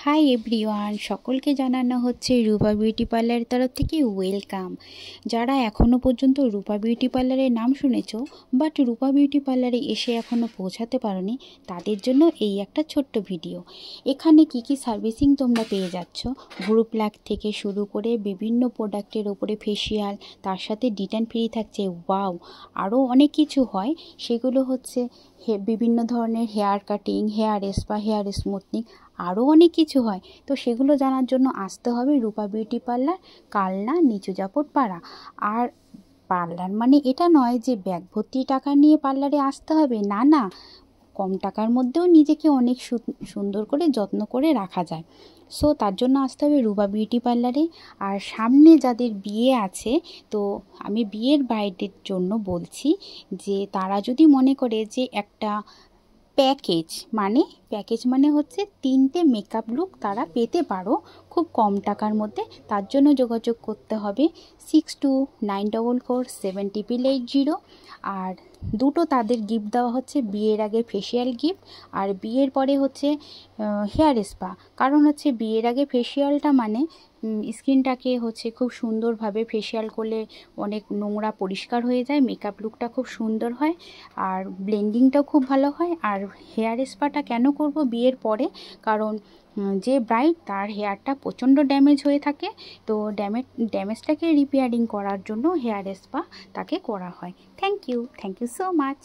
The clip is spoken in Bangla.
হাই এভরিওয়ান, সকলকে জানানো হচ্ছে রূপা বিউটি পার্লারের তরফ থেকে ওয়েলকাম। যারা এখনও পর্যন্ত রূপা বিউটি পার্লারের নাম শুনেছো বাট রূপা বিউটি পার্লারে এসে এখনও পৌঁছাতে পারোনি, তাদের জন্য এই একটা ছোট্ট ভিডিও। এখানে কি কি সার্ভিসিং তোমরা পেয়ে যাচ্ছ, ভ্রু প্লাক থেকে শুরু করে বিভিন্ন প্রোডাক্টের ওপরে ফেসিয়াল, তার সাথে ডিটেন ফ্রি থাকছে। ওয়াও, আরও অনেক কিছু হয়, সেগুলো হচ্ছে বিভিন্ন ধরনের hair cutting, hair spa, hair smoothening, আরও অনেক কিছু হয়। তো সেগুলো জানার জন্য আসতে হবে রূপা বিউটি পার্লার, কালনা, নিচু জাপট পাড়া। আর পার্লার মানে এটা নয় যে ব্যাগ ভর্তি টাকা নিয়ে পার্লারে আসতে হবে, না না, কম টাকার মধ্যেও নিজেকে অনেক সুন্দর করে যত্ন করে রাখা যায়। সো তার জন্য আসতে হবে রূপা বিউটি পার্লারে। আর সামনে যাদের বিয়ে আছে, তো আমি বিয়ের ব্রাইডের জন্য বলছি যে তারা যদি মনে করে যে একটা প্যাকেজ মানে হচ্ছে 3টে মেকআপ লুক তারা পেতে পারো খুব কম টাকার মধ্যে, তার জন্য যোগাযোগ করতে হবে 62944780। আর দুটো তাদের গিফট দেওয়া হচ্ছে, বিয়ের আগে ফেসিয়াল গিফট আর বিয়ের পরে হচ্ছে হেয়ার স্পা। কারণ হচ্ছে বিয়ের আগে ফেসিয়ালটা মানে স্কিনটাকে হচ্ছে খুব সুন্দরভাবে ফেসিয়াল করলে অনেক নোংরা পরিষ্কার হয়ে যায়, মেকআপ লুকটা খুব সুন্দর হয় আর ব্লেন্ডিংটাও খুব ভালো হয়। আর হেয়ার স্পাটা কেন করব বিয়ের পরে, কারণ যে ব্রাইড তার হেয়ারটা প্রচণ্ড ড্যামেজ হয়ে থাকে, তো ড্যামেজটাকে রিপেয়ারিং করার জন্য হেয়ার স্পা তাকে করা হয়। Thank you so much.